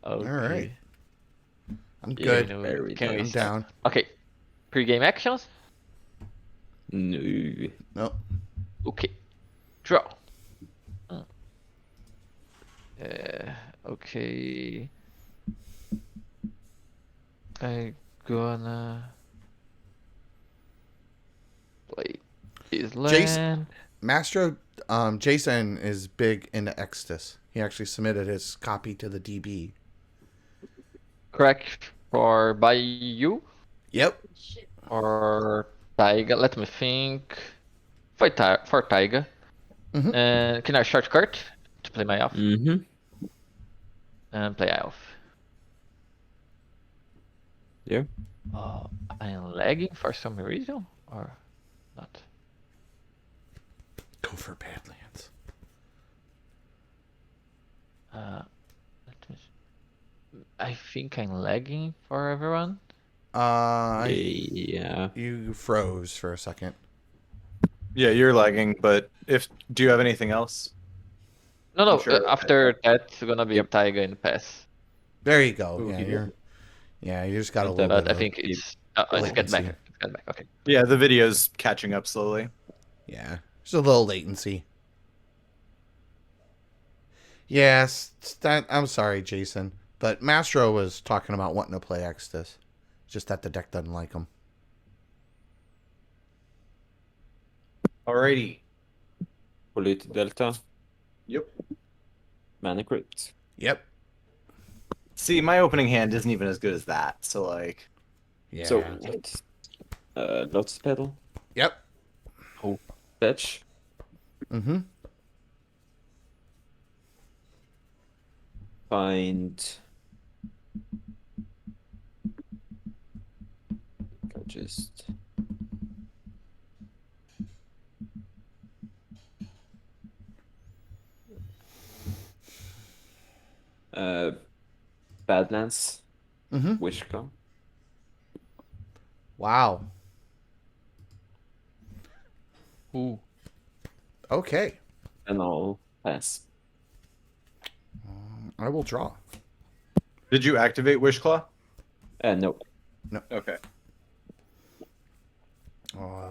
Okay. All right. I'm Yeah, good. no, Very can we I'm nice. start? down. Okay. Pre-game actions. No. Nope. Okay. Draw. Mm. Okay. I gonna play his Jason, land. Mastro, Jason is big into Extus. He actually submitted his copy to the DB. Crack for by you Yep. or Taiga. Let me think. For Taiga. Mm-hmm. And can I charge card to play my off? Mm-hmm. And play off. Yeah. I'm lagging for some reason or not? Go for Badlands. Let me. I think I'm lagging for everyone. Yeah. You froze for a second. Yeah, you're lagging, but do you have anything else? No, I'm no. sure. After that's gonna be Yep. Taiga in the pass. There you go. Ooh, You just got a And little But bit I of think it's get back. latency. It's get back. Okay. Yeah, the video's catching up slowly. Yeah. There's a little latency. Yes, I'm sorry, Jason. But Mastro was talking about wanting to play Extus. Just that the deck doesn't like him. Alrighty. Polluted Delta. Yep. Mana Crypt. Yep. See, my opening hand isn't even as good as that, so like. Yeah. So what? Lotus Petal. Yep. Fetch. Mm-hmm. Find. I'll just. Badlands. Mm-hmm. Wishclaw. Wow. Ooh. Okay. And I'll pass. I will draw. Did you activate Wishclaw? No. Okay.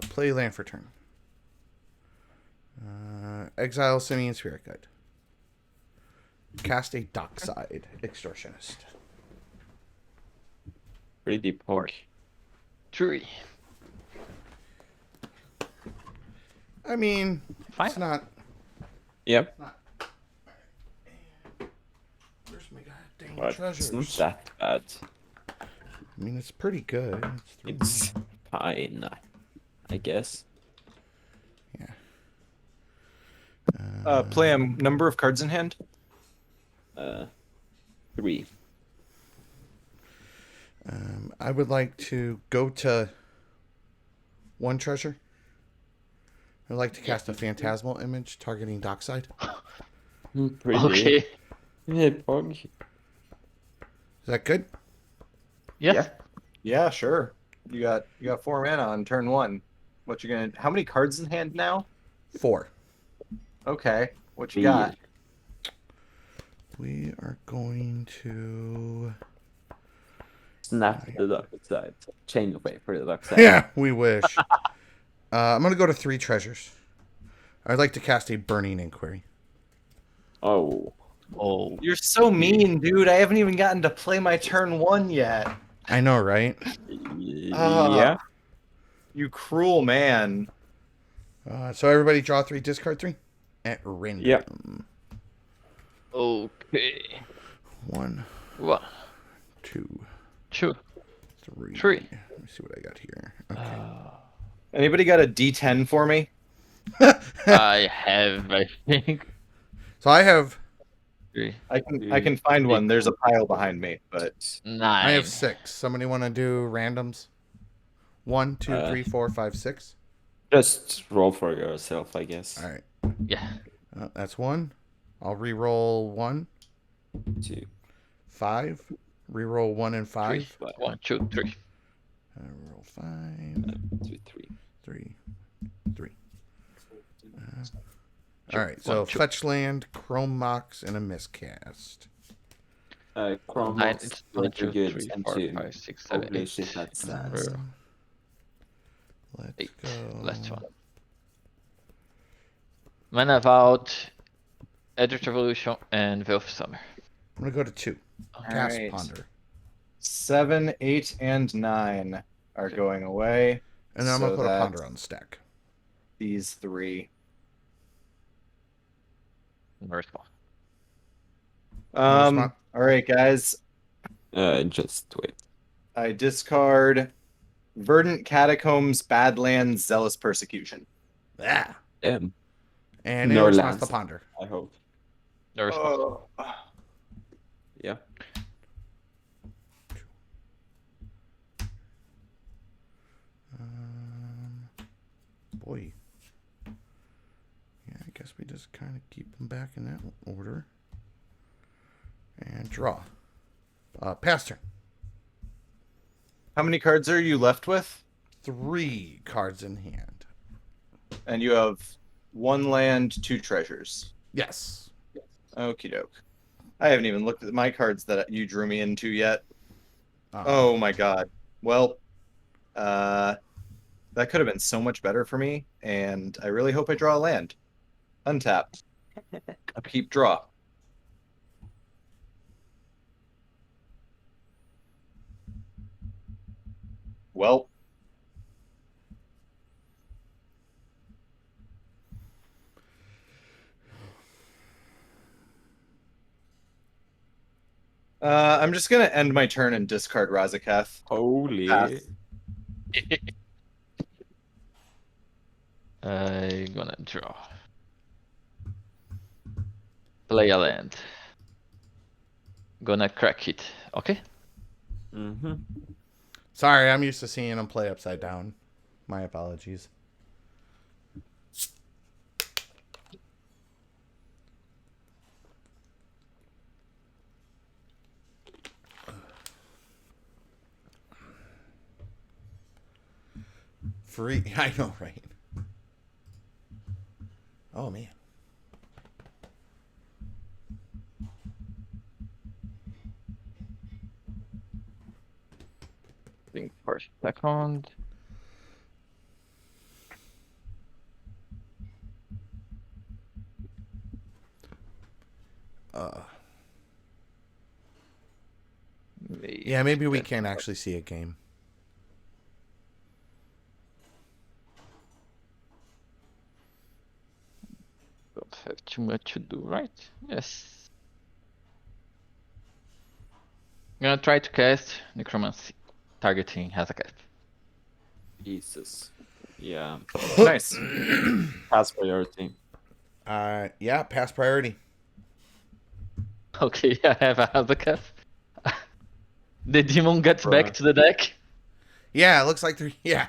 Play land for turn. Exile Simian Spirit Guide. Cast a Dockside Extortionist. Pretty deep horde. 3. I mean, Fine. it's not. Yep. Where's my goddamn But treasures? it's not that bad. I mean, it's pretty good. It's fine, I guess. Play a number of cards in hand. 3. I would like to go to one treasure. I'd like to cast a phantasmal image targeting Dockside. Pretty. Okay. Yeah, Pog. Is that good? Yes. Yeah, sure. You got 4 mana on turn 1. What you gonna? How many cards in hand now? 4. Okay. What you got? We are going to. Snap the dark side. Chain away for the dark side. Yeah, we wish. I'm going to go to 3 treasures. I'd like to cast a Burning Inquiry. Oh. Oh. You're so mean, dude. I haven't even gotten to play my turn 1 yet. I know, right? Yeah. You cruel man. So everybody draw 3, discard 3 at random. Yep. Okay. 1, 1, 2, 2, 3. 3. Let me see what I got here. Okay. Anybody got a D10 for me? I have, I think. So I have 3. I can find one. There's a pile behind me, but 9. I have 6. Somebody want to do randoms? 1, 2, 3, 4, 5, 6. Just roll for yourself, I guess. All right. Yeah. That's 1. I'll re-roll 1, 2. 5. Re-roll 1 and 3. 5. 1, 2, 3. Roll 5, 2, 3. 3, 3. All right. So 1, 2. fetch land, Chrome Mox, and a miscast. Nine. Korvold It's really 1, 2, good 3, and 4, to 5, 6, 7, overly 8. shit that stands. Number Let's 8. go. Last one. Mana Vault, Eldritch Revolution, and Veil of Summer. I'm gonna go to 2. All Cast right. Ponder. 7, 8, and 9 are Okay. going away. And then I'm gonna So put a that's Ponder on the stack. these 3. Number small. Smart. All right, guys. Just wait. I discard Verdant Catacombs, Badlands, Zealous Persecution. Ah. Damn. And No it responds to lands. Ponder. I hope. Number small. Yeah. Boy. Yeah, I guess we just kind of keep them back in that order. And draw. Pass turn. How many cards are you left with? 3 cards in hand. And you have 1 land, 2 treasures. Yes. Okie doke. I haven't even looked at my cards that you drew me into yet. Uh, Oh my god. Well, that could have been so much better for me, and I really hope I draw a land. Untap. Upkeep, draw. Well. I'm just gonna end my turn and discard Razaketh. Holy. Pass. I'm gonna draw. Play a land. Gonna crack it. Okay? Mm-hmm. sorry, I'm used to seeing them play upside down. My apologies. Free. I know, right? Oh, man. Think for a second. Yeah, maybe we can actually see a game. Don't have too much to do, right? Yes. I'm gonna try to cast Necromancy, targeting Hazaketh. Jesus. Yeah. Nice. Pass priority. Yeah, pass priority. Okay, I have a Hazaketh. The demon gets Bruh. back to the deck. Yeah, it looks like they're. Yeah.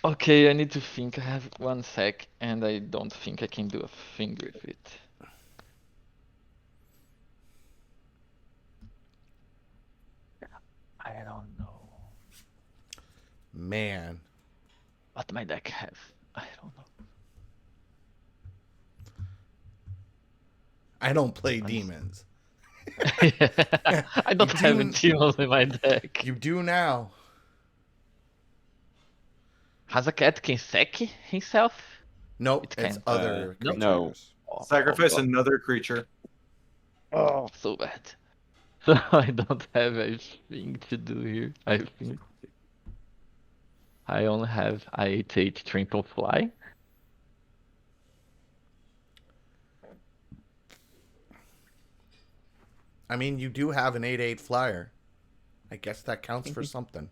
Okay, I need to think. I have 1 sec, and I don't think I can do a thing with it. I don't know Man. what my deck have. I don't know. I don't play demons. I don't You have do- a demon in my deck. You do now. Hazaketh can sack himself? Nope, It it's can. other No. creatures. Oh, Sacrifice oh, another creature. oh, so bad. So I don't have a thing to do here, I think. I only have I-8 Trample Fly. I mean, you do have an 8/8 flyer. I guess that counts for something.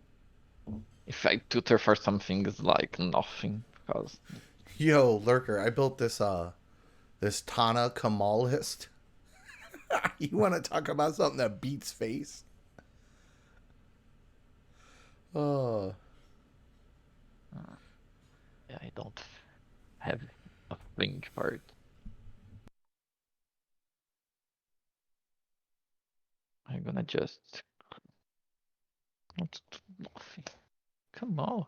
If I tutor for something, it's like nothing. Because Yo, Lurker, I built this this Tana Kamalist. You want to talk about something that beats face? Oh. yeah, I don't have a thing for it. I'm gonna just not nothing. Come on.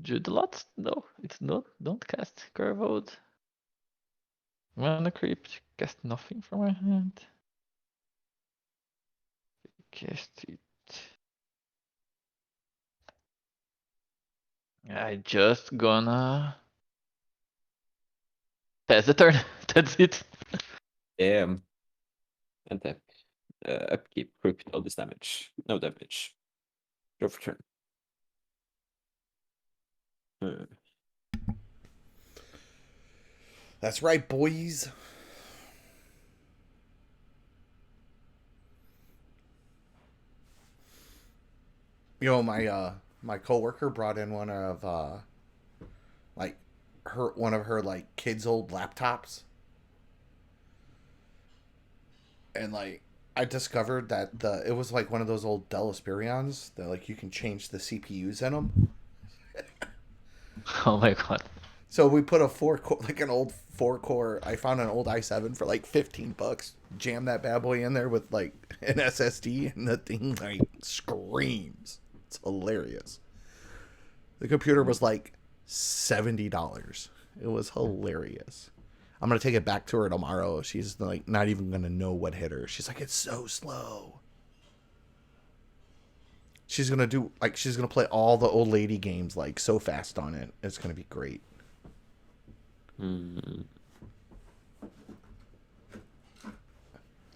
Judelot? No, it's not. Don't cast Korvold. Mana creep, cast nothing from my hand. Cast it. I just gonna pass the turn. That's it. And tap. Upkeep, repeat all this damage. No damage. Draw for turn. That's right, boys. You know, my coworker brought in one of like one of her like kids' old laptops. And like I discovered that it was like one of those old Dell Aspirions that like you can change the CPUs in them. Oh my god. So we put a 4-core, like an old 4-core. I found an old i7 for like $15. Jam that bad boy in there with like an SSD, and the thing like screams. It's hilarious. The computer was like $70. It was hilarious. I'm gonna take it back to her tomorrow. She's like not even gonna know what hit her. She's like, it's so slow. She's gonna play all the old lady games like so fast on it. It's gonna be great.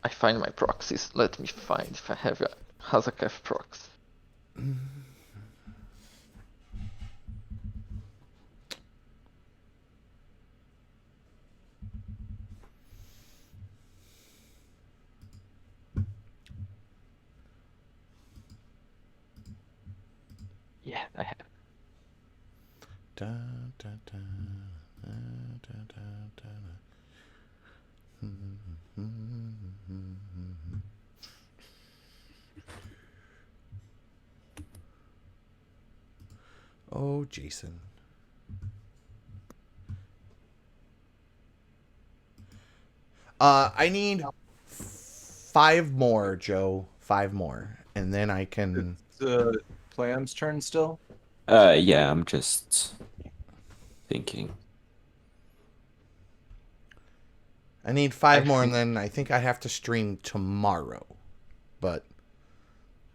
I find my proxies. Let me find if I have a Hazakef prox. Yeah, I have. Da, da, da, da, da, da, da. Oh, Jason. I need 5 more, Joe. 5 more, and then I can. The Plam's turn still. Yeah, I'm just thinking. I need 5 more, and then I think I have to stream tomorrow. But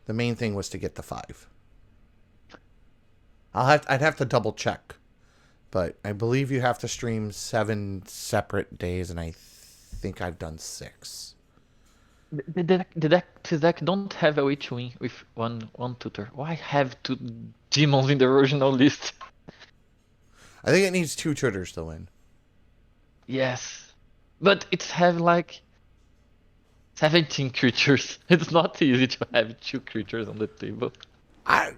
the main thing was to get the 5. I'd have to double check, but I believe you have to stream 7 separate days, and I think I've done 6. The deck don't have a way to win with one tutor. Why have 2 demons in the original list? I think it needs 2 tutors to win. Yes, but it's have like 17 creatures. It's not easy to have 2 creatures on the table. I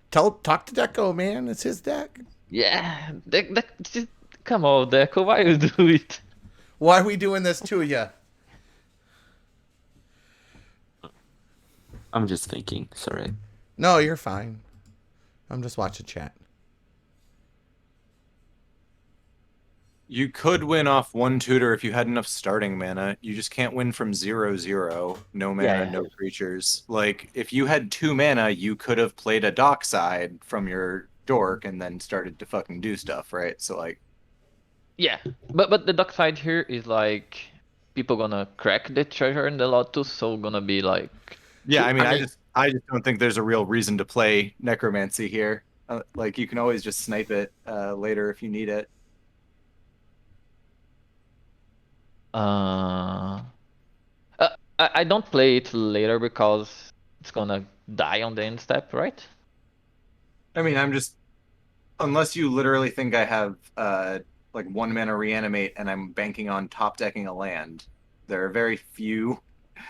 talk to Deco, man. It's his deck. Yeah, just, come on, Deco, why you do it? Why are we doing this to you? I'm just thinking. Sorry. No, you're fine. I'm just watching chat. You could win off 1 tutor if you had enough starting mana. You just can't win from 0/0. No mana, Yeah. no creatures. Like, if you had 2 mana, you could have played a dockside from your dork and then started to fucking do stuff, right? So, like. Yeah, but the dark side here is like people gonna crack the treasure and the lotus, so gonna be like. Yeah, I mean, I just don't think there's a real reason to play necromancy here. Like, you can always just snipe it later if you need it. I don't play it later because it's gonna die on the end step, right? I mean, I'm just, unless you literally think I have like 1 mana reanimate and I'm banking on top decking a land, there are very few.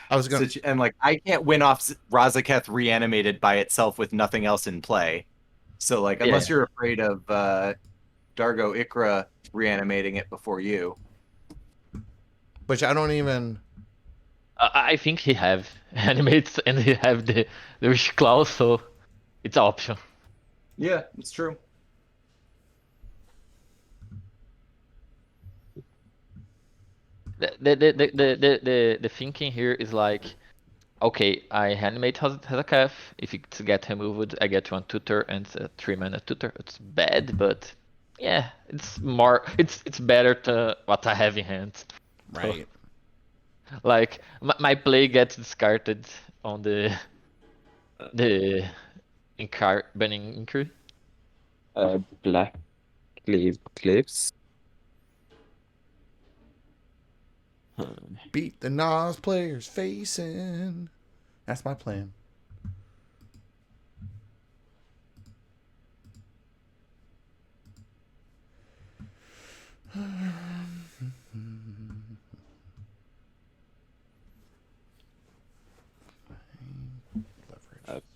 I was gonna. And like, I can't win off Razaketh reanimated by itself with nothing else in play. So like, unless you're afraid of Dargo Ikra reanimating it before you. Which I don't even. I think he have animates and he have the wish claw, so it's an option. Yeah, it's true. The thinking here is like, okay, I animate Hazaketh. If it get removed, I get 1 tutor and a 3 mana tutor. It's bad, but Yeah, it's more. It's better to what I have in hand. Right. Like my play gets discarded on the burning inquiry. Black cliffs. Beat the Naus players facing. That's my plan.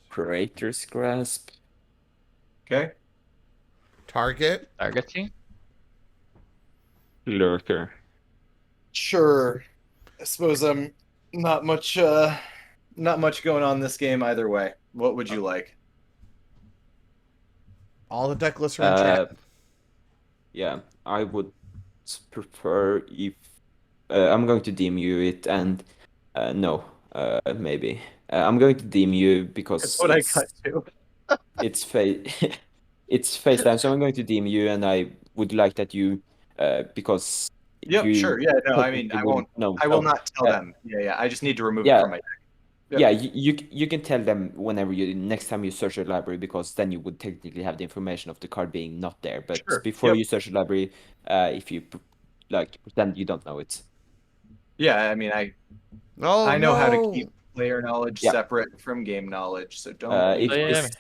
Praetor's Grasp. Okay. Target. Targeting. Lurker. Sure. I suppose I'm not much going on this game either way. What would you like? All the deck lists are in Uh, chat. Yeah, I would prefer if I'm going to deem you it, and no, maybe I'm going to deem you because That's what I cut to. it's it's face time, so I'm going to deem you, and I would like that you because Yep, you sure. Yeah, no, I mean, technically I won't. wouldn't know. I will not tell Uh, them. Yeah. I just need to remove it yeah, from my deck. Yep. yeah, you can tell them whenever you next time you search your library, because then you would technically have the information of the card being not there. But Sure. before Yep. you search your library, if you like pretend you don't know it. Yeah, I mean, Oh, I know how to no. keep player knowledge Yeah. separate from game knowledge, so don't. If Yeah, it's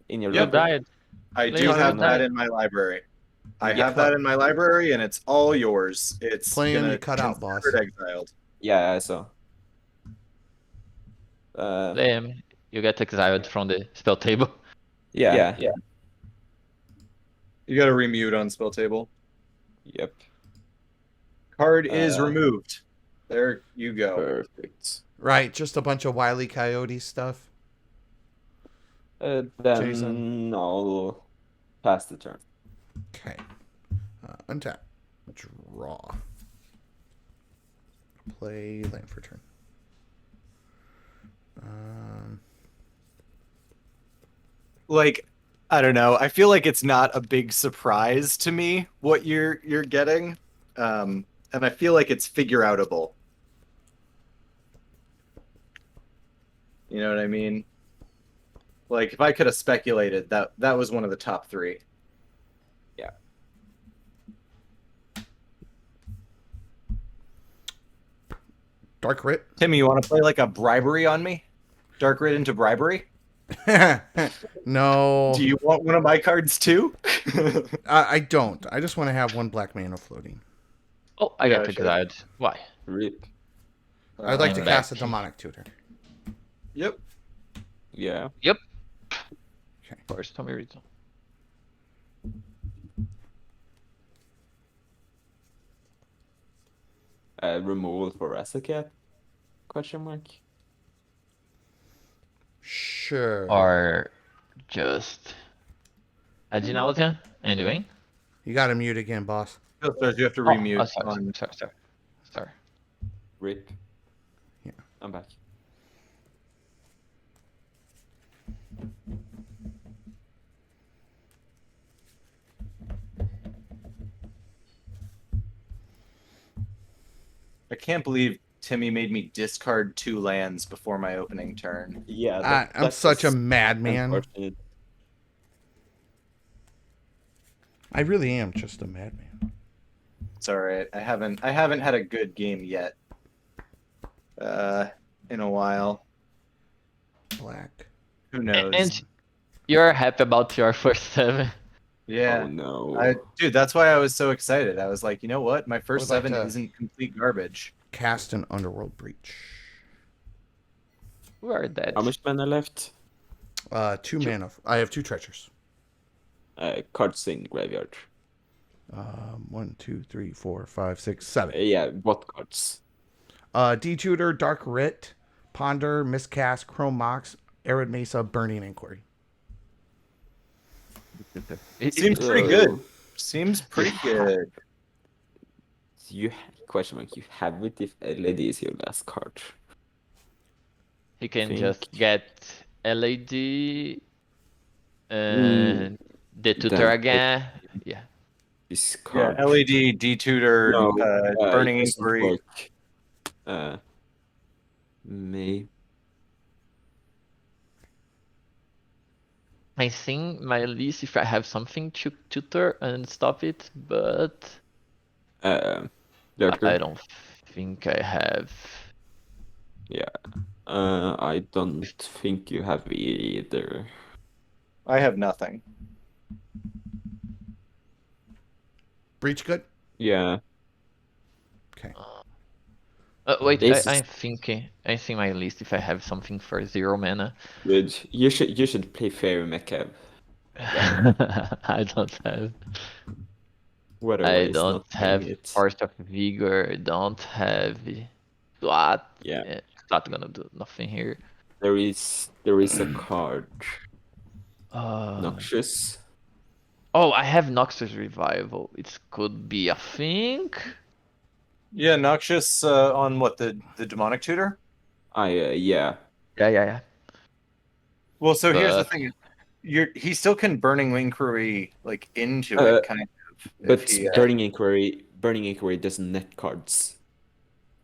in your you Yep. library. died. I Players do have will that die. in my library. I You have cut- that in my library, and it's all yours. It's Playing gonna you cut out, boss. considered exiled. Yeah, I saw. Damn, you get exiled from the spell table. Yeah. You got to remute on spell table. Yep. Card is removed. There you go. Perfect. Right, just a bunch of Wile E. Coyote stuff. Then Jason. I'll pass the turn. Okay. Untap. Draw. Play land for turn. Like, I don't know. I feel like it's not a big surprise to me what you're getting, and I feel like it's figure outable. You know what I mean? Like, if I could have speculated, that was one of the top three. Yeah. Dark Writ. Timmy, you want to play like a bribery on me? Dark Rid into bribery? No. Do you want one of my cards too? I don't. I just want to have one black mana floating. Oh, I Yeah, got sure. exiled. Why? Rip. I'd like to I'm cast a back. demonic tutor. Yep. Yeah. Yep. Okay. For some reason. Removal for Razakat? Question mark. Sure. Or just Adinaltia anyway. You got to mute again, boss. You have to Oh, remute sorry, on. sorry. Rip. Yeah. I'm back. I can't believe Timmy made me discard 2 lands before my opening turn. Yeah. I'm such a madman. Unfortunate. I really am just a madman. It's all right. I haven't had a good game yet. In a while. Black. Who knows? And you're happy about your first 7. Yeah. Oh no. Dude, that's why I was so excited. I was like, you know what? My first would like 7 to- isn't complete garbage. Cast an Underworld Breach. We are dead. How much mana left? 2 mana. I have 2 treasures. Cards in graveyard. 1, 2, 3, 4, 5, 6, 7. Yeah, what cards? D-Tutor, Dark Writ, Ponder, Miscast, Chrome Mox, Arid Mesa, Burning Inquiry. Seems pretty good. Seems pretty good. You question mark. You have it if LED is your last card. He can think- just get LED and the tutor Then- again. Yeah. this Yeah, card. LED, detutor, No, burning it doesn't inquiry. work. May I think my list if I have something to tutor and stop it, but I Dargo. don't think I have. Yeah. I don't think you have either. I have nothing. Breach good? Yeah. Okay. Wait, This I'm is thinking. I think my list if I have something for 0 mana. good. You should play Fairy Macabre. I don't have. I Otherwise, don't not playing have it. Force of Vigor. Don't have SWAT. Yeah. Not gonna do nothing here. There is a card. Noxious. Oh, I have Noxus Revival. It could be a thing. Yeah, Noxious on what the demonic tutor. Yeah. Yeah. Well, so here's the But thing: he still can burning inquiry like into Uh, it, kind of. If But he Burning Inquiry doesn't net cards.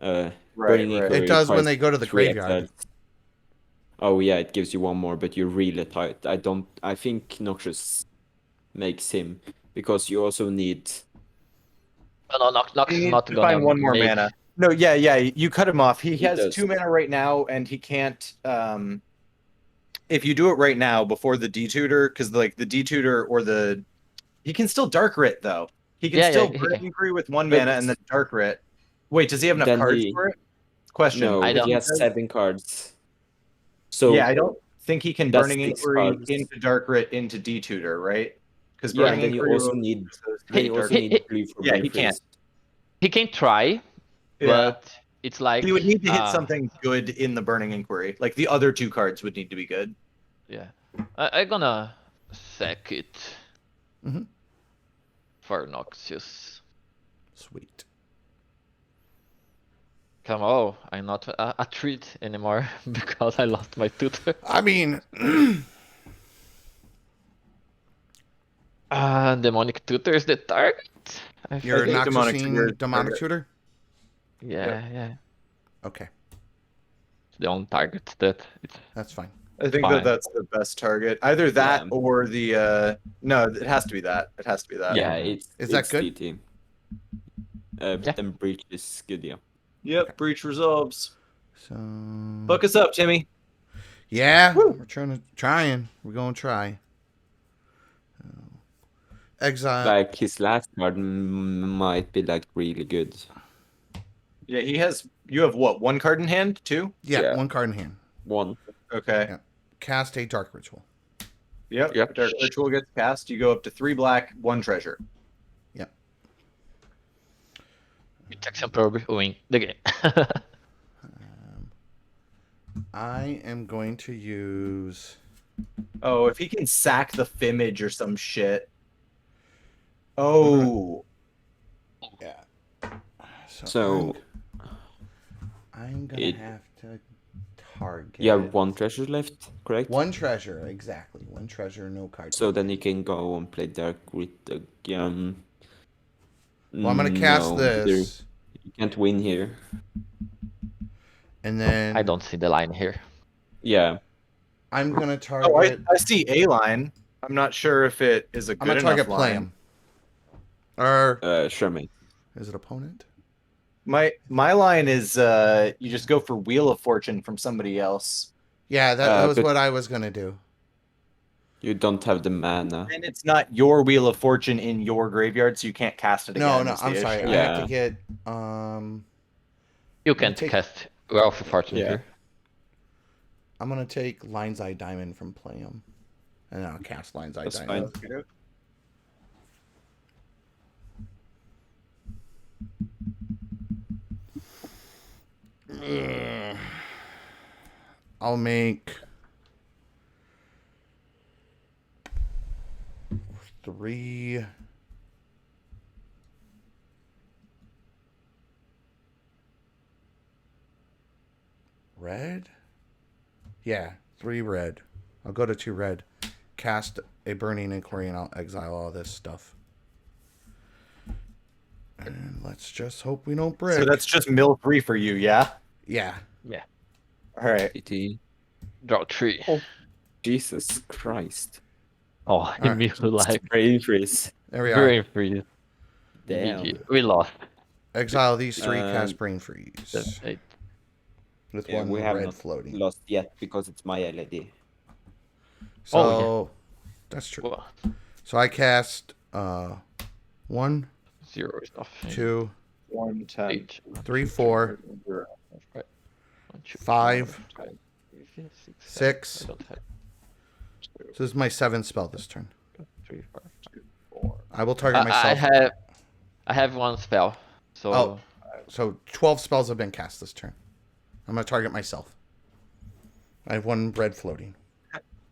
right, Burning right. It Inquiry does when requires they go to the 3 graveyard. exiles. Oh yeah, it gives you 1 more, but you're really tight. I think Noxious makes him because you also need. no, Nox He is needs not to gonna find one more make. mana. No, yeah, you cut him off. He He has does. 2 mana right now, and he can't. If you do it right now before the detutor, because like the detutor or he can still dark writ though. He can Yeah, still he burn can. inquiry with 1 But mana and then dark writ. Wait, does he have enough then cards he for it? Question. I no, don't. he has 7 cards. So Yeah, I don't think he can that's burning 6 inquiry cards. into dark writ into detutor, right? Because Yeah, burning and then you inquiry also will need He, he, blue for yeah, Brain he can't. Freeze. he can try, Yeah. but it's like He would need to hit something good in the burning inquiry. Like the other 2 cards would need to be good. Yeah, I'm gonna sack it Mhm. for Noxious. Sweet. Come on, I'm not a treat anymore because I lost my tutor. I mean, Demonic tutor is the target. I you're think. not demonic tutor is seeing demonic target. tutor? Yeah. Okay, It's the only target that it's that's fine. I think fine. that's the best target. Either that Yeah. or the no, it has to be that. It has to be that. Yeah, Yeah. Is that it's good? DT. Yeah. Then Breach is good, yeah. Yep, breach resolves. So Hook us up, Timmy. yeah, Woo. we're trying. We're gonna try. Exile. Like his last card might be like really good. Yeah, you have what, 1 card in hand? 2? Yeah, Yeah. 1 card in hand. 1. Okay. Yeah. Cast a dark ritual. Yep. Yep. Dark Ritual gets cast. You go up to 3 black, 1 treasure. Yep. Protection probe win the game. I am going to use. Oh, if he can sack the Fimage or some shit. Oh. Yeah. So I'm gonna it- have to target. You have 1 treasure left, correct? 1 treasure, exactly. 1 treasure, no card. So then you can go and play Dark with again. Well, I'm gonna cast No, this, You can't win here. and then I don't see the line here. Yeah. I'm gonna Oh, target. I see a line. I'm not sure if it is a I'm good gonna enough target line. play him. Or Sure, mate. is it opponent? My line is you just go for Wheel of Fortune from somebody else. Yeah, that was but- what I was gonna do. You don't have the mana. And it's not your Wheel of Fortune in your graveyard, so you can't cast it No, again. no, is the I'm sorry. issue. I have to Yeah. get You can't take- cast Wealth of Fortune Yeah. here. I'm gonna take Lion's Eye Diamond from play him, and then I'll cast Lion's Eye That's Diamond. fine. I'll make 3 red. Yeah, 3 red. I'll go to 2 red. Cast a Burning Inquiry and I'll exile all this stuff. And let's just hope we don't brick. So that's just mill 3 for you, yeah? Yeah. All right. GT. Draw 3. Oh. Jesus Christ. Oh, Alright. immediately life. Brain freeze. There we are. Brain freeze. Damn. Immediate. We lost. Exile these 3, cast Brain Freeze. 7, 8. With Yeah, one we have red not floating. lost yet because it's my LED. So, Oh, that's true. Well, So I cast 1, 0 is off. 2, 1, 10. 8. 3, 4, 1, 2, 5, 5, 6, 6. I don't have So this is my 7th spell this turn. 3, 4, 4. I will target I myself. have one spell. So Oh. So 12 spells have been cast this turn. I'm going to target myself. I have 1 red floating.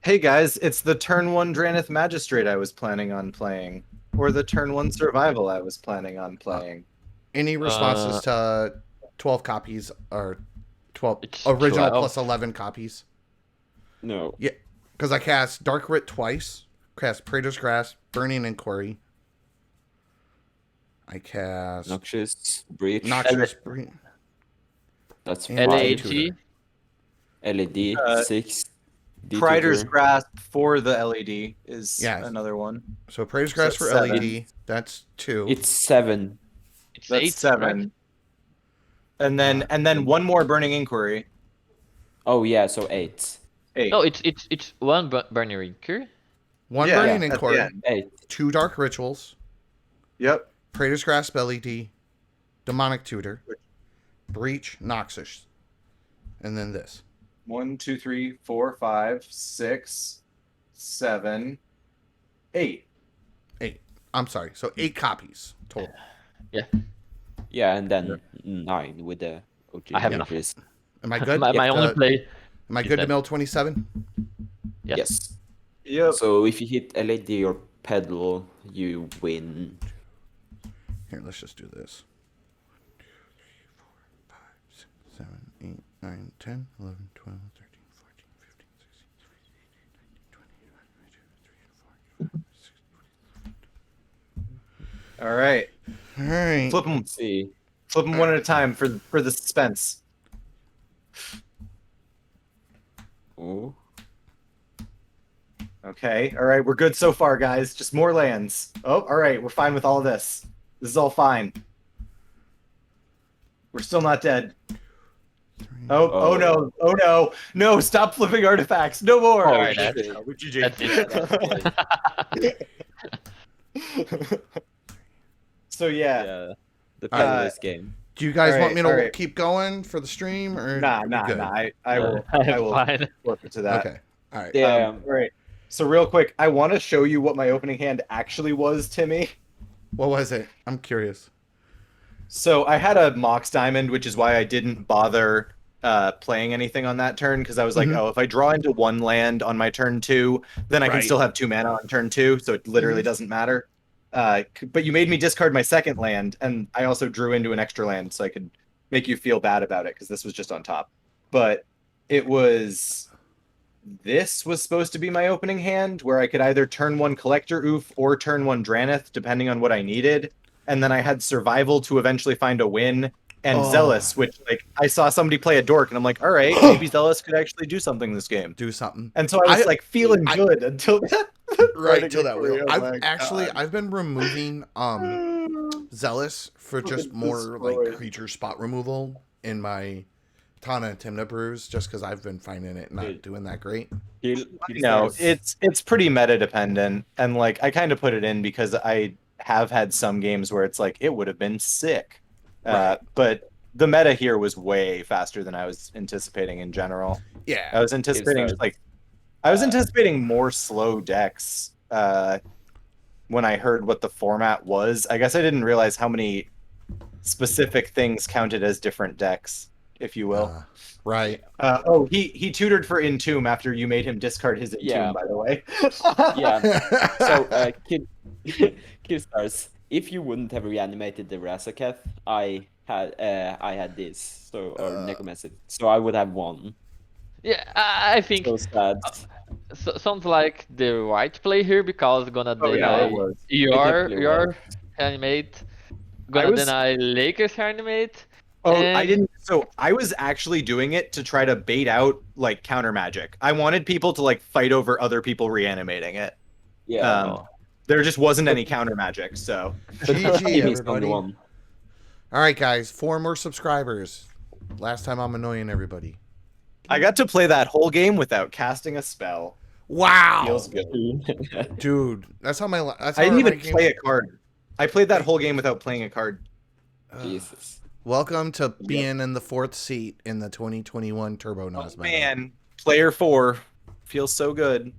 Hey guys, it's the turn 1 Draneth Magistrate I was planning on playing. Or the turn 1 Survival I was planning on playing. Any responses to 12 copies or 12 It's original 12. plus 11 copies? No. Yeah, because I cast Dark Writ twice, cast Praetor's Grasp, Burning Inquiry. I cast Noxious Breach. Noxious Breach. That's And 5. LAG. LED. 6. Praetor's D-Tutor. Grasp for the LED is Yes. another one. So Praetor's Grasp for that's 7. LED. That's 2. It's 7. It's That's 8, 7. right? And then one more Burning Inquiry. Oh yeah, so 8. 8. No, it's one Burning Rinker. 1 Yeah, Burning at the Inquiry, end. 8. 2 Dark Rituals, Yep. Praetor's Grasp LED, Demonic Tutor, Breach, Noxious, and then this. 1, 2, 3, 4, 5, 6, 7, 8. 8. I'm sorry. So 8 copies total. Yeah, and then 9 with the OG. I have entries. Am I good? My only play. Am I is good to that- mill 27? Yes. Yes. Yep. So if you hit LED or pedal, you win. Here, let's just do this. 1, 2, 3, 4, 5, 6, 7, 8, 9, 10, 11, 12, 13, 14, 15, 16, 17, 18, 19, 20, 21, 22, 23, 24, 25, 26. All right. All right. Flip them. Let's see. Flip them one at a time for the suspense. Oh. Okay. All right. We're good so far, guys. Just more lands. Oh, all right. We're fine with all of this. This is all fine. We're still not dead. Oh no. Oh no. No, stop flipping artifacts. No more. Oh, all right. that's- GG. That's it. So yeah. Yeah. The All right. pedalist game. Do you guys All want right, me to all right. keep going for the stream or Nah. good? I will. I will Fine. flip it to that. Okay. All right. Damn. All right. So real quick, I want to show you what my opening hand actually was, Timmy. What was it? I'm curious. So I had a Mox Diamond, which is why I didn't bother playing anything on that turn, because I was like, Mhm. oh, if I draw into one land on my turn 2, then I can Right. still have 2 mana on turn 2, so it literally doesn't matter. But you made me discard my second land, and I also drew into an extra land, so I could make you feel bad about it, because this was just on top. But it was... This was supposed to be my opening hand, where I could either turn 1 Collector Oof or turn 1 Draneth, depending on what I needed. And then I had Survival to eventually find a win, and Oh. Zealous, which, like, I saw somebody play a Dork, and I'm like, all right, maybe Zealous could actually do something this game. Do something. And so I was, like, feeling I- good until that. Right till that Inquiry, wheel. oh I've my actually God. I've been removing Zealous for just Fucking more like destroyed. creature spot removal in my Tana and Timna brews just because I've been finding it not Dude. doing that great. No, it's pretty meta dependent, and like I kind of put it in because I have had some games where it's like it would have been sick, Right. but the meta here was way faster than I was anticipating in general. I Yeah. was anticipating starts- I was anticipating more slow decks when I heard what the format was. I guess I didn't realize how many specific things counted as different decks, if you will. Right. He tutored for Entomb after you made him discard his Entomb, Yeah. by the way. Yeah. So, Kid Stars, if you wouldn't have reanimated the Razaketh, I had this, so or Necromancer, so I would have won. Yeah, I think So sad. sounds like the right play here because gonna Oh, yeah, deny it was. your definitely was. animate gonna deny Lakers Reanimate. Oh, I and didn't. So I was actually doing it to try to bait out like counter magic. I wanted people to like fight over other people reanimating it. Yeah. Oh, There just wasn't any counter magic, so GG, Team is everybody. number one. All right, guys, 4 more subscribers. Last time I'm annoying everybody. I got to play that whole game without casting a spell. Wow, Feels good. dude. That's how my. That's I how didn't my even game- play a card. I played that whole game without playing a card. Jesus. Welcome to being in the 4th seat in the 2021 Turbo Naus. Oh, man, player 4 feels so good.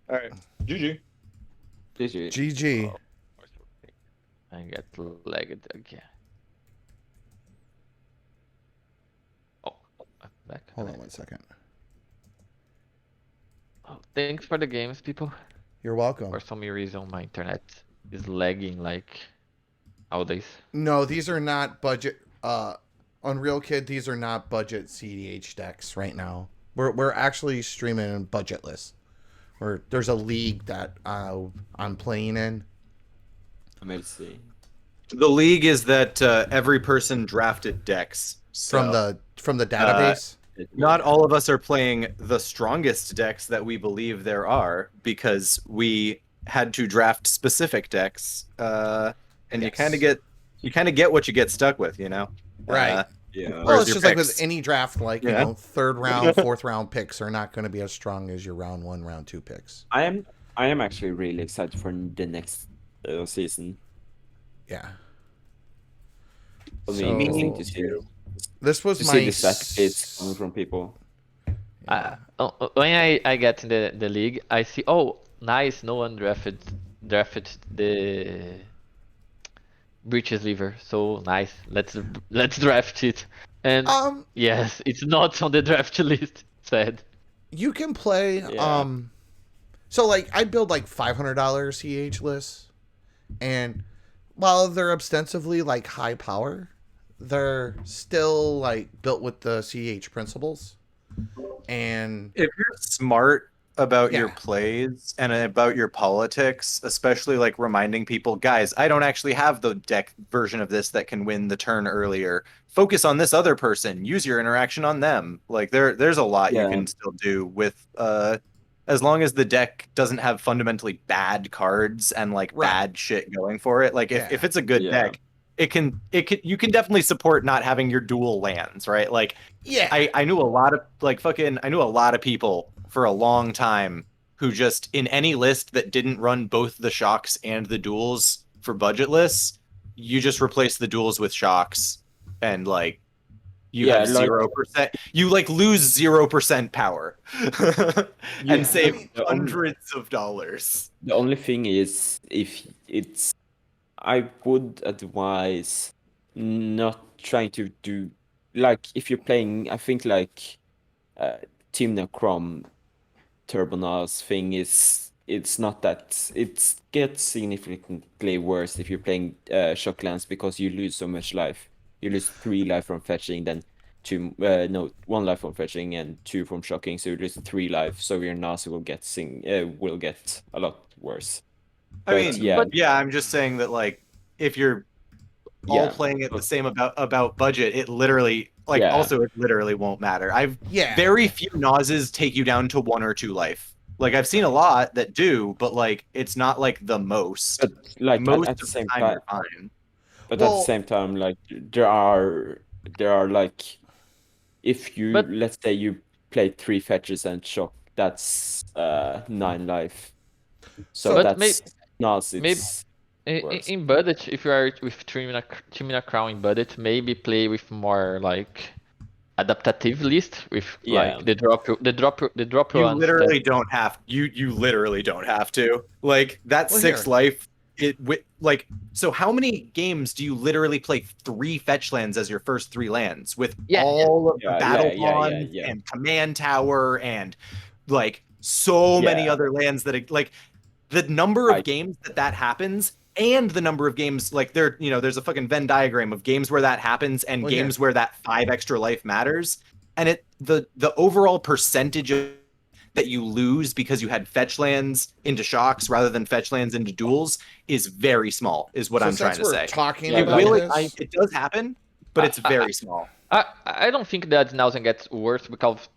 All right, GG. GG. GG. I get lagged again. Oh, I'm back. Hold on 1 second. Oh, thanks for the games, people. You're welcome. For some reason, my internet is lagging like nowadays. No, these are not budget. Unreal Kid, these are not budget CDH decks right now. We're actually streaming budgetless. There's a league that I'm playing in. Amazing. The league is that every person drafted decks so, From the database. Not all of us are playing the strongest decks that we believe there are because we had to draft specific decks, and you Yes. kind of get what you get stuck with, you know. Right. Yeah. Well, Where's it's your just like picks? with any draft, like, you Yeah. know, 3rd round, 4th round picks are not going to be as strong as your round 1, round 2 picks. I am actually really excited for the next season. Yeah. I So- mean, interesting to see, This was to my see the statistics coming from people. When I get in the league, I see, oh, nice, no one drafted the Breaches Lever. So nice, let's draft it. And yes, it's not on the draft list. Sad. You can play Yeah. so like I build like $500 CH lists, and while they're ostensibly like high power, they're still like built with the CH principles. And If you're smart about your Yeah. plays and about your politics, especially like reminding people, guys, I don't actually have the deck version of this that can win the turn earlier. Focus on this other person. Use your interaction on them. Like there's a lot you Yeah. can still do with as long as the deck doesn't have fundamentally bad cards and like Right. bad shit going for it. Like Yeah. if it's a good Yeah. deck, it can you can definitely support not having your dual lands, right? Like yeah, I knew a lot of I knew a lot of people for a long time who just in any list that didn't run both the shocks and the duels for budget lists, you just replace the duels with shocks and like you Yeah, have like- 0%. You like lose 0% power Yeah, and save I mean, the only- hundreds of dollars. The only thing is, if it's, I would advise not trying to do, like, if you're playing, I think like Team Necrom Turbona's thing is, it's not that, it gets significantly worse if you're playing Shocklands because you lose so much life. You lose 3 life from fetching, then 1 life from fetching and 2 from shocking, so you lose 3 life. So your Naus will get a lot worse. I mean, yeah, yeah, I'm just saying that like if you're all yeah, playing it the same about budget, it literally like Yeah. also it literally won't matter. yeah. Very few Nauses take you down to 1 or 2 life. Like I've seen a lot that do, but like it's not like the most. but like Most at the of the same time time, you're fine. but at Well- the same time, like there are like, if you But- let's say you play 3 fetches and shock, that's 9 life. So But that's Naus. It's worse. In budget, if you are with Team in a Crown in budget, maybe play with more like adaptative list with Yeah. like the drop You ones literally don't have you literally don't have to. Like that Well, 6 here. life like so how many games do you literally play 3 fetch lands as your first 3 lands with Yeah, all of Yeah, the battle yeah, bonds yeah. and command tower and like so many Yeah. other lands that like the number of I- games that happens and the number of games like there's a fucking Venn diagram of games where that happens and Well, games where that 5 extra life matters, and the overall percentage of that you lose because you had fetch lands into shocks rather than fetch lands into duels is very small, is what I'm trying to say. Talking Yeah, about like, this. It does happen, but it's very small. I don't think that Naus gets worse because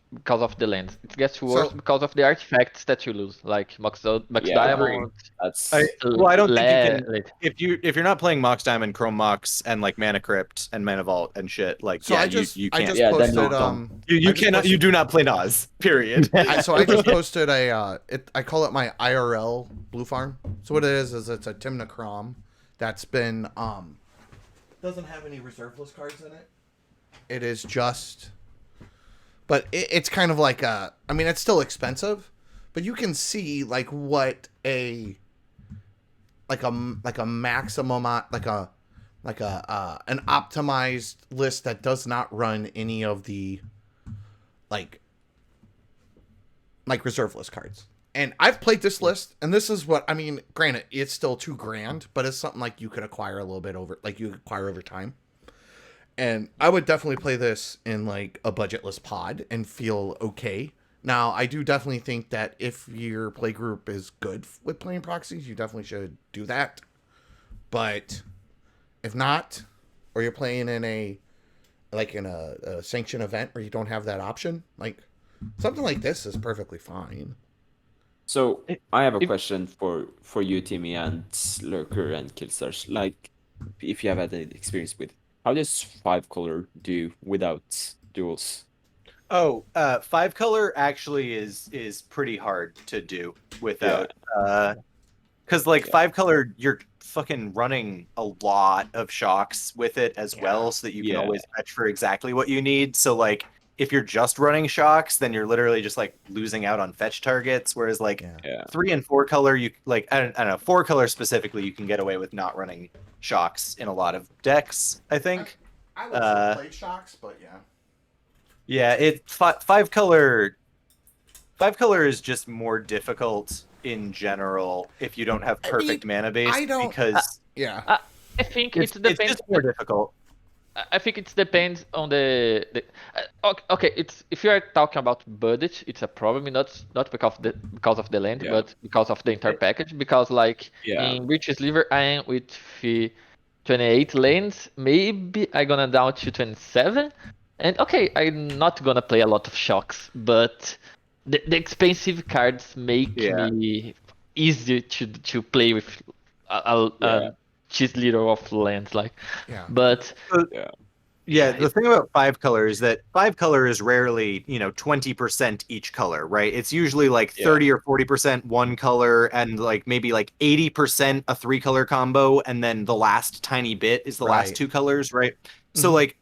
of the lands. It gets worse So- because of the artifacts that you lose, like Max Yeah, Diamond. that's I don't think you can. Le- If you're not playing Mox Diamond, Chrome Mox, and like Mana Crypt and Mana Vault and shit, like So yeah, I just you I can't. just Yeah, then posted don't. You I just cannot. You posted- do not play Nas. Period. So I just posted I call it my IRL blue farm. So what it is it's a Timnacrom that's been doesn't have any reserveless cards in it. It is just, but it's kind of like I mean it's still expensive, but you can see like what an optimized list that does not run any of the like reserveless cards. And I've played this list, and this is what I mean. Granted, it's still $2,000, but it's something like you could acquire a little bit over, like you acquire over time. And I would definitely play this in like a budgetless pod and feel okay. Now, I do definitely think that if your play group is good with playing proxies, you definitely should do that. But if not, or you're playing in a sanctioned event where you don't have that option, like something like this is perfectly fine. So I have a question for you, Timmy, and Lurker and Killstars. Like, if you have had any experience with, how does 5-color do without duels? Oh, 5-color actually is pretty hard to do without. Because like 5-color, you're fucking running a lot of shocks with it as well, so that you can always fetch for exactly what you need. So like, if you're just running shocks, then you're literally just like losing out on fetch targets. Whereas like 3 and 4-color, you like I don't know, 4-color specifically, you can get away with not running shocks in a lot of decks. I think. I would still play shocks, but yeah. Yeah, it 5-color. 5-color is just more difficult in general if you don't have perfect mana base. I don't because I think it's just more difficult. I think it depends on the okay. It's if you are talking about budget, it's a problem not because of the land, but because of the entire package. Because like in Breach's Liver, I am with 28 lanes. Maybe I gonna down to 27, and okay, I'm not gonna play a lot of shocks, but the expensive cards make me easier to play with a cheese little of lands like. But the thing about 5-color is that 5-color is rarely 20% each color, right? It's usually like 30 or 40% one color and like maybe like 80% a 3-color combo, and then the last tiny bit is the last 2 colors, right? So like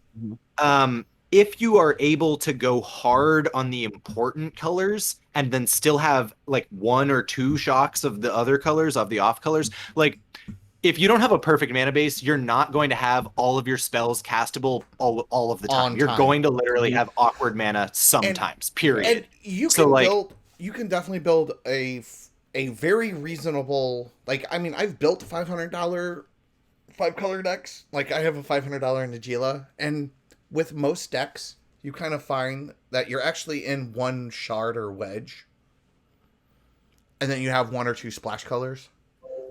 if you are able to go hard on the important colors and then still have like 1 or 2 shocks of the other colors, of the off colors, like if you don't have a perfect mana base, you're not going to have all of your spells castable all of the time. You're going to literally have awkward mana sometimes, period. And you can you can definitely build a very reasonable, like, I mean, I've built $500 5-color decks. Like, I have a $500 Nagila, and with most decks, you kind of find that you're actually in one shard or wedge, and then you have 1 or 2 splash colors.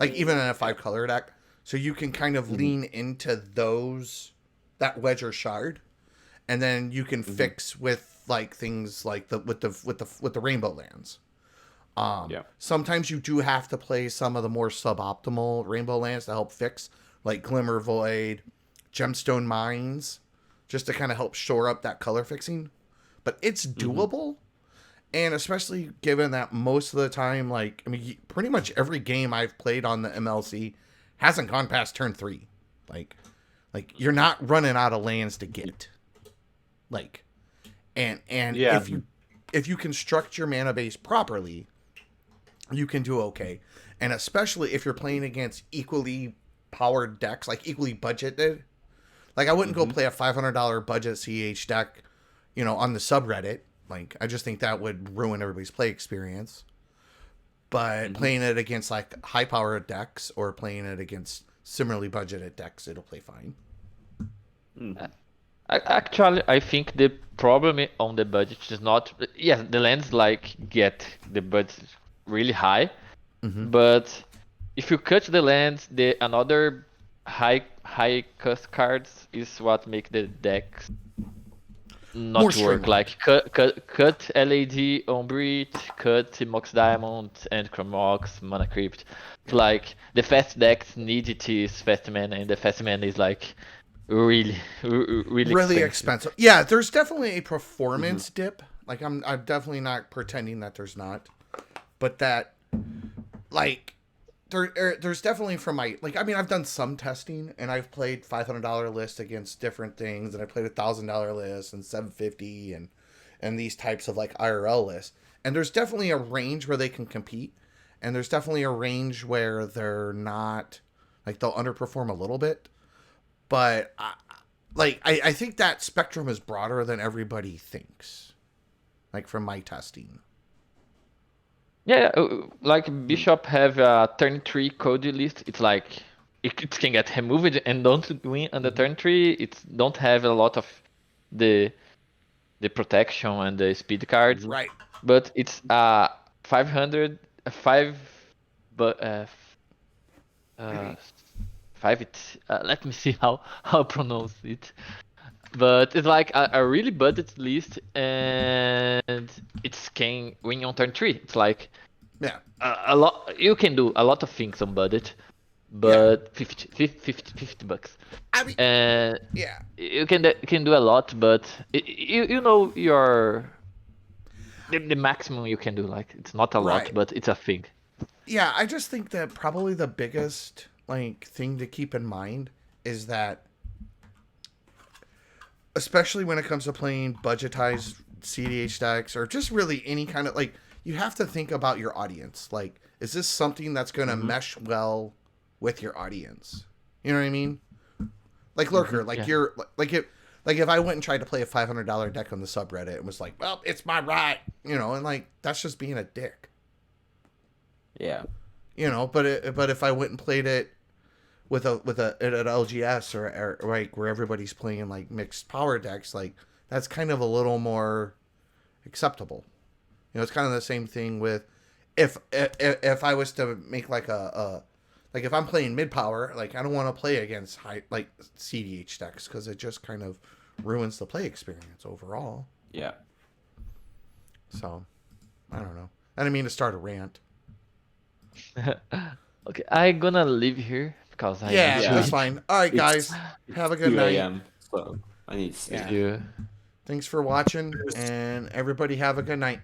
Like, even in a 5-color deck. So you can kind of lean into that wedge or shard. And then you can fix with like things like with the rainbow lands. Sometimes you do have to play some of the more suboptimal rainbow lands to help fix, like Glimmer Void, Gemstone Mines, just to kind of help shore up that color fixing. But it's doable. And especially given that most of the time, like, I mean, pretty much every game I've played on the MLC hasn't gone past turn 3. Like you're not running out of lands to get. Like, and if you construct your mana base properly, you can do okay. And especially if you're playing against equally powered decks, like equally budgeted. Like, I wouldn't go play a $500 budget CH deck, on the subreddit. Like, I just think that would ruin everybody's play experience. But playing it against, like, high-powered decks or playing it against similarly budgeted decks, it'll play fine. Actually, I think the problem on the budget is not. Yes, the lands like get the budget really high, but if you cut the lands, the another high cost cards is what make the decks More not work. streamlined. Like cut LAD on Breach, cut Mox Diamond and Chromox, Mana Crypt. Like the fast decks need it is fast mana, and the fast mana is like really expensive. Yeah, there's definitely a performance dip. Like I'm definitely not pretending that there's not, but that like there's definitely from my like I mean I've done some testing and I've played $500 lists against different things and I played $1,000 lists and 750 and these types of like IRL lists, and there's definitely a range where they can compete, and there's definitely a range where they're not like they'll underperform a little bit, but I think that spectrum is broader than everybody thinks, like from my testing. Yeah, like Bishop have a turn 3 Cody list. It's like it can get removed and don't win on the turn 3. It don't have a lot of the protection and the speed cards. Right. But it's 500 5 but 5 it's let me see how pronounce it. But it's like a really budget list, and it can win on turn 3. It's like Yeah. a lot. You can do a lot of things on budget, but 50 bucks. I mean, And yeah. you can do a lot, but you know the maximum you can do. Like it's not a lot, Right. but it's a thing. Yeah, I just think that probably the biggest like thing to keep in mind is that especially when it comes to playing budgetized CDH decks or just really any kind of like you have to think about your audience. Like, is this something that's going to mesh well with your audience? You know what I mean? Like Lurker, like yeah. you're like if I went and tried to play a $500 deck on the subreddit and was like, well, it's my right, you know, and like that's just being a dick. Yeah. You know, but if I went and played it with an LGS or like where everybody's playing like mixed power decks, like that's kind of a little more acceptable. You know, it's kind of the same thing with if I was to make like like if I'm playing mid power, like I don't want to play against high like CDH decks because it just kind of ruins the play experience overall. Yeah. So I don't know. I didn't mean to start a rant. Okay, I'm gonna leave here because I Yeah, need to that's eat. fine. All right, guys, have a good 2 night. a.m. So I need to sleep. Yeah. You. Thanks for watching, and everybody have a good night.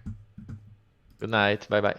Good night. Bye bye.